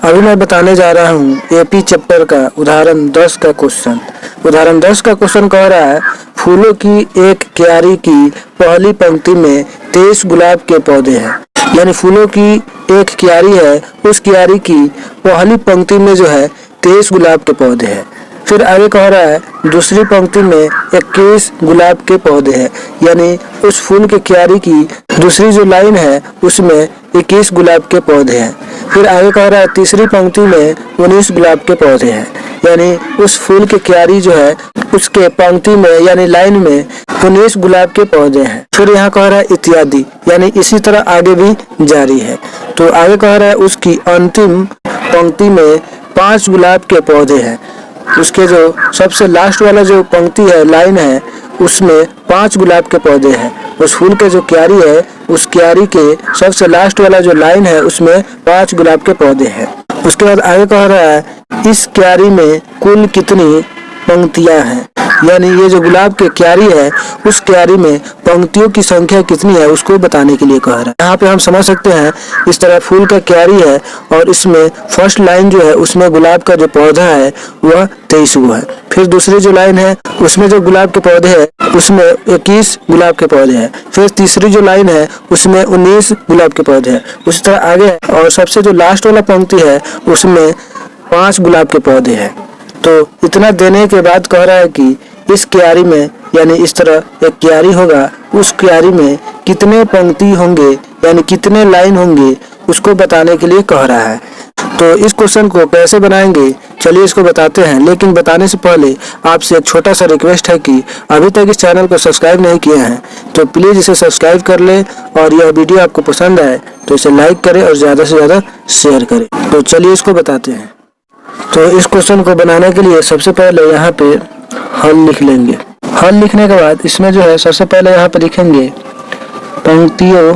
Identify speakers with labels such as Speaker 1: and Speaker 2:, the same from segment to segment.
Speaker 1: अभी मैं बताने जा रहा हूँ एपी चैप्टर का उदाहरण 10 का क्वेश्चन। उदाहरण 10 का क्वेश्चन कह रहा है फूलों की एक क्यारी की पहली पंक्ति में 23 गुलाब के पौधे हैं। यानी फूलों की एक क्यारी है, उस क्यारी की पहली पंक्ति में जो है 23 गुलाब के पौधे हैं। फिर आगे कह रहा है दूसरी पंक्ति में 21 गुलाब के पौधे हैं। यानी उस फूल के क्यारी की दूसरी जो लाइन है उसमें 21 गुलाब के पौधे हैं। फिर आगे कह रहा है तीसरी पंक्ति में 19 गुलाब के पौधे हैं। यानी उस फूल के क्यारी जो है उसके पंक्ति में यानी लाइन में 19 गुलाब के पौधे हैं। फिर यहाँ कह रहा है इत्यादि, यानी इसी तरह आगे भी जारी है। तो आगे कह रहा है उसकी अंतिम पंक्ति में 5 गुलाब के पौधे हैं। उसके जो सबसे लास्ट वाला जो पंक्ति है, लाइन है, उसमें 5 गुलाब के पौधे हैं। उस फूल के जो क्यारी है उस क्यारी के सबसे लास्ट वाला जो लाइन है उसमें 5 गुलाब के पौधे हैं। उसके बाद आगे कह रहा है इस क्यारी में कुल कितनी पंक्तियां हैं। यानी ये जो गुलाब के क्यारी है उस क्यारी में पंक्तियों की संख्या कितनी है उसको बताने के लिए कह रहा है। यहाँ पे हम समझ सकते हैं इस तरह फूल का क्यारी है और इसमें फर्स्ट लाइन जो है उसमें गुलाब का जो पौधा है वह 23 है। फिर दूसरी जो लाइन है उसमें जो गुलाब के पौधे हैं उसमें 21 गुलाब के पौधे हैं। फिर तीसरी जो लाइन है उसमें 19 गुलाब के पौधे हैं। उसी तरह आगे और सबसे जो लास्ट वाला पंक्ति है उसमें 5 गुलाब के पौधे हैं। तो इतना देने के बाद कह रहा है कि इस क्यारी में यानी इस तरह एक क्यारी होगा, उस क्यारी में कितने पंक्ति होंगे यानी कितने लाइन होंगे उसको बताने के लिए कह रहा है। तो इस क्वेश्चन को कैसे बनाएंगे चलिए इसको बताते हैं। लेकिन बताने से पहले आपसे एक छोटा सा रिक्वेस्ट है कि अभी तक इस चैनल को सब्सक्राइब नहीं किए हैं तो प्लीज़ इसे सब्सक्राइब कर लें और यह वीडियो आपको पसंद आए तो इसे लाइक करें और ज़्यादा से ज़्यादा शेयर करें। तो चलिए इसको बताते हैं। तो इस क्वेश्चन को बनाने के लिए सबसे पहले यहाँ पे हल लिख लेंगे। हल लिखने के बाद इसमें जो है सबसे पहले यहाँ पे लिखेंगे पंक्तियों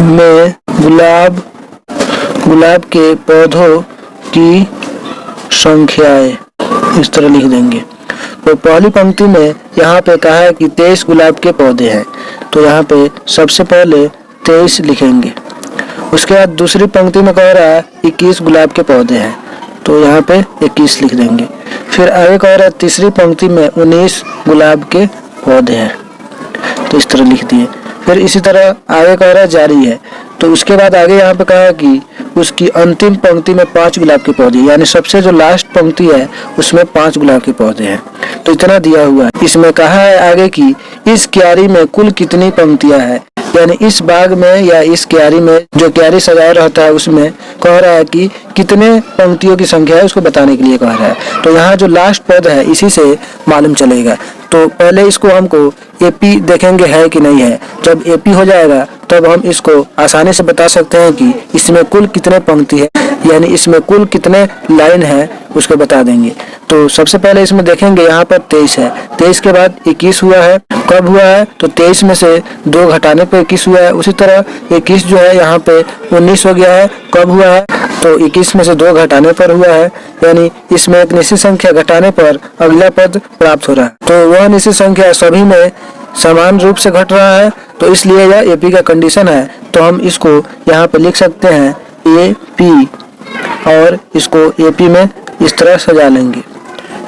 Speaker 1: में गुलाब के पौधों की संख्याएं, इस तरह लिख देंगे। तो पहली पंक्ति में यहाँ पे कहा है कि 23 गुलाब के पौधे हैं, तो यहाँ पे सबसे पहले 23 लिखेंगे। उसके बाद दूसरी पंक्ति में कह रहा है 21 गुलाब के पौधे हैं, तो यहाँ पे 21 लिख देंगे। फिर आगे कह रहा है तीसरी पंक्ति में 19 गुलाब के पौधे हैं, तो इस तरह लिख दिए। फिर इसी तरह आगे कह रहा है जारी है। तो उसके बाद आगे यहाँ पे कहा कि उसकी अंतिम पंक्ति में 5 गुलाब के पौधे, यानी सबसे जो लास्ट पंक्ति है उसमें 5 गुलाब के पौधे हैं। तो इतना दिया हुआ है। इसमें कहा है आगे कि इस क्यारी में कुल कितनी पंक्तियां हैं, यानी इस बाग में या इस क्यारी में जो क्यारी सजाया रहता है उसमें कह रहा है कि कितने पंक्तियों की संख्या है उसको बताने के लिए कह रहा है। तो यहाँ जो लास्ट पद है इसी से मालूम चलेगा। तो पहले इसको हमको एपी देखेंगे है कि नहीं है। जब एपी हो जाएगा तब हम इसको आसानी से बता सकते हैं कि इसमें कुल कितने पंक्ति है यानी इसमें कुल कितने लाइन है उसको बता देंगे। तो सबसे पहले इसमें देखेंगे यहाँ पर 23 है, 23 के बाद 21 हुआ है। कब हुआ है तो 23 में से 2 घटाने पर 21 हुआ है। उसी तरह 21 जो है यहाँ पे 19 हो गया है। कब हुआ है तो 21 में से 2 घटाने पर हुआ है, यानी इसमें एक निश्चित संख्या घटाने पर अगला पद प्राप्त हो रहा है। तो वह निश्चित संख्या सभी में समान रूप से घट रहा है, तो इसलिए यह एपी का कंडीशन है। तो हम इसको यहाँ पे लिख सकते हैं एपी और इसको एपी में इस तरह सजा लेंगे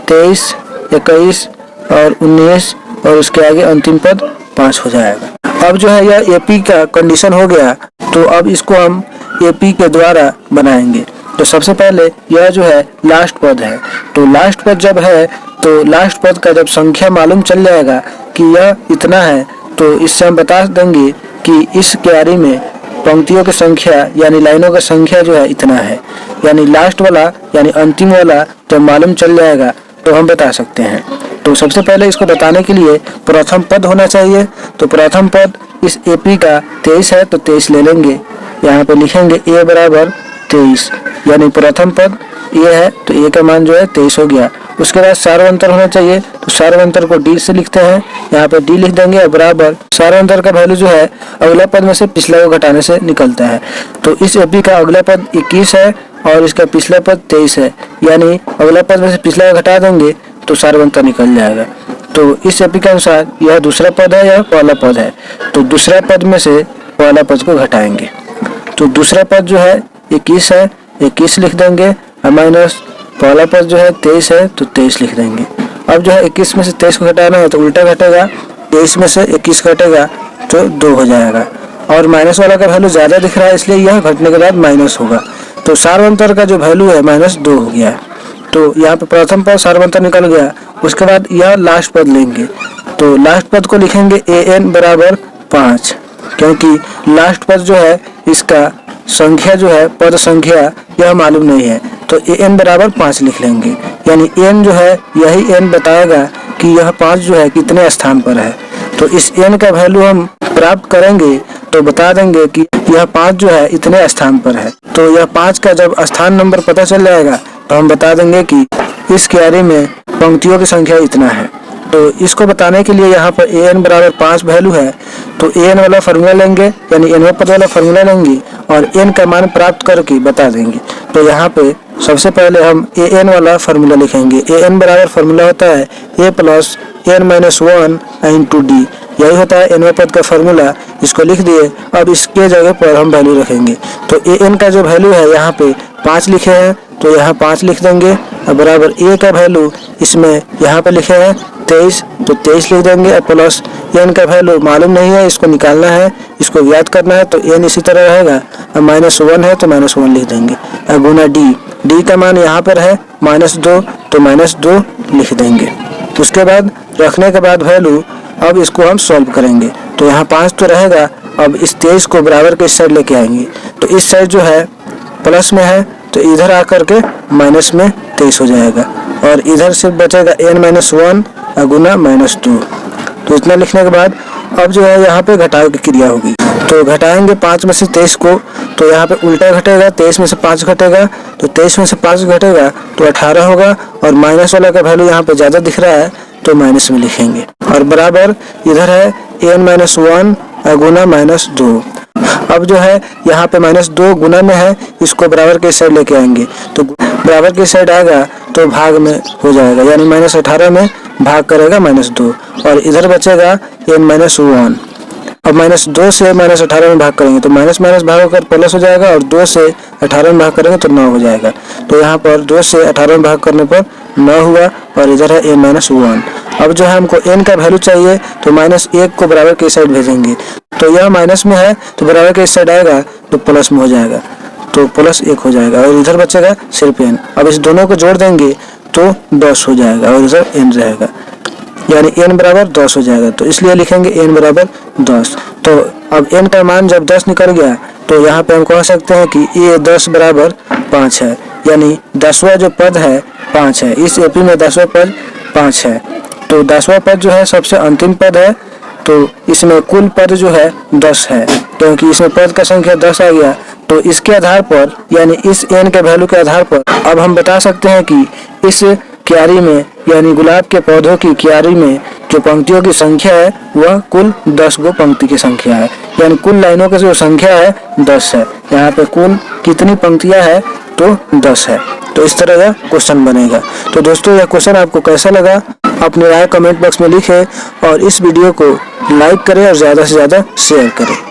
Speaker 1: 23, 21 और 19 और उसके आगे अंतिम पद 5 हो जाएगा। अब जो है यह एपी का कंडीशन हो गया, तो अब इसको हम एपी के द्वारा बनाएंगे। तो सबसे पहले यह जो है लास्ट पद है, तो लास्ट पद जब है तो लास्ट पद का जब संख्या मालूम चल जाएगा कि यह इतना है, तो इससे हम बता देंगे कि इस क्यारी में पंक्तियों की संख्या यानी लाइनों की संख्या जो है इतना है। यानी लास्ट वाला यानी अंतिम वाला जब मालूम चल जाएगा तो हम बता सकते हैं। तो सबसे पहले इसको बताने के लिए प्रथम पद होना चाहिए। तो प्रथम पद इस एपी का 23 है, तो 23 ले लेंगे। यहाँ पे लिखेंगे ए बराबर 23, यानी प्रथम पद ए है तो ए का मान जो है 23 हो गया। उसके बाद सार्वंतर होना चाहिए, तो सार्वंतर को डी से लिखते हैं। यहाँ पे डी लिख देंगे और बराबर सार्वंतर का वैल्यू जो है अगला पद में से पिछला को घटाने से निकलता है। तो इस एपी का अगला पद 21 है और इसका पिछला पद 23 है, यानी अगला पद में से पिछला को घटा देंगे तो सार्वंतर निकल जाएगा। तो इस एपी के अनुसार यह दूसरा पद है, यह पहला पद है, तो दूसरा पद में से पहला पद को घटाएंगे। तो दूसरा पद जो है 21 है, 21 लिख देंगे और माइनस पहला पद जो है 23 है तो 23 लिख देंगे। अब जो है 21 में से 23 को घटाना है तो उल्टा घटेगा, 23 में से 21 घटेगा तो 2 हो जाएगा। और माइनस वाला का वैल्यू ज़्यादा दिख रहा है इसलिए यह घटने के बाद माइनस होगा। तो सार्वंतर का जो वैल्यू है -2 हो गया। तो यहाँ पे प्रथम पद सार्वंतर निकल गया। उसके बाद यह लास्ट पद लेंगे तो लास्ट पद को लिखेंगे an बराबर 5, क्योंकि लास्ट पद जो है इसका संख्या जो है पद संख्या यह मालूम नहीं है तो an बराबर 5 लिख लेंगे। यानी n जो है यही n बताएगा कि यह 5 जो है कितने स्थान पर है। तो इस n का वैल्यू हम प्राप्त करेंगे तो बता देंगे कि यह 5 जो है इतने स्थान पर है। तो यह 5 का जब स्थान नंबर पता चल जाएगा तो हम बता देंगे कि इस क्यारी में पंक्तियों की संख्या इतना है। तो इसको बताने के लिए यहाँ पर an बराबर 5 वैल्यू है तो an वाला फार्मूला लेंगे, यानी nवें पद वाला फार्मूला लेंगे और n का मान प्राप्त करके बता देंगे। तो यहाँ पे सबसे पहले हम an वाला फार्मूला लिखेंगे। an बराबर फार्मूला होता है a plus n-1 into D, यही होता है nवें पद का फार्मूला। इसको लिख दिए। अब इसके जगह पर हम वैल्यू रखेंगे तो an का जो वैल्यू है यहाँ पे 5 लिखे हैं तो यहाँ 5 लिख देंगे और बराबर a का वैल्यू इसमें यहाँ पे लिखे हैं 23 तो 23 लिख देंगे और प्लस n का वैल्यू मालूम नहीं है, इसको निकालना है, इसको ज्ञात करना है तो n इसी तरह रहेगा और -1 है तो -1 लिख देंगे और गुना d का मान यहाँ पर है -2 तो -2 लिख देंगे। तो उसके बाद रखने के बाद वैल्यू अब इसको हम सॉल्व करेंगे तो यहाँ 5 तो रहेगा। अब इस 23 को बराबर के इस साइड लेके आएंगे तो इस साइड जो है प्लस में है तो इधर आकर के माइनस में 23 हो जाएगा और इधर से बचेगा n-1 गुना -2। तो इतना लिखने के बाद अब जो है यहाँ पे घटाव की क्रिया होगी तो घटाएंगे 5 में से 23 को तो यहाँ पे उल्टा घटेगा, 23 में से 5 घटेगा तो 23 में से 5 घटेगा तो 18 होगा और माइनस वाला का वैल्यू यहाँ पे ज़्यादा दिख रहा है तो माइनस में लिखेंगे और बराबर इधर है n-1 गुना -2। अब जो है यहाँ पे -2 गुना में है, इसको बराबर के साइड लेके आएंगे तो बराबर के साइड आएगा तो भाग में हो जाएगा, यानी -18 में भाग करेगा -2 और इधर बचेगा n-1। अब -2 से -18 में भाग करेंगे तो माइनस भाग होकर प्लस हो जाएगा और 2 से 18 में भाग करेंगे तो 9 हो जाएगा। तो यहाँ पर 2 से 18 में भाग करने पर 9 हुआ और इधर है n-1। अब जो है हमको n का वैल्यू चाहिए तो -1 को बराबर के साइड भेजेंगे तो यह माइनस में है तो बराबर के इस साइड आएगा तो प्लस में हो जाएगा तो +1 हो जाएगा और इधर बचेगा सिर्फ n। अब इस दोनों को जोड़ देंगे तो 10 हो जाएगा और इधर n रहेगा, यानी n बराबर 10 हो जाएगा। तो इसलिए लिखेंगे n बराबर 10। तो अब n का मान जब 10 निकल गया तो यहाँ पे हम कह सकते हैं कि ये 10 बराबर 5 है, यानी 10वां जो पद है 5 है। इस एपी में 10वां पद 5 है तो 10वां पद जो है सबसे अंतिम पद है तो इसमें कुल पद जो है 10 है, क्योंकि इसमें पद का संख्या 10 आ गया। तो इसके आधार पर यानी इस n के वैल्यू के आधार पर अब हम बता सकते हैं कि इस क्यारी में यानी गुलाब के पौधों की क्यारी में जो पंक्तियों की संख्या है वह कुल 10 गो पंक्ति की संख्या है, यानी कुल लाइनों की जो संख्या है 10 है। यहाँ पे कुल कितनी पंक्तियाँ है तो 10 है। तो इस तरह का क्वेश्चन बनेगा। तो दोस्तों यह क्वेश्चन आपको कैसा लगा अपनी राय कमेंट बॉक्स में लिखें और इस वीडियो को लाइक करें और ज़्यादा से ज़्यादा शेयर करें।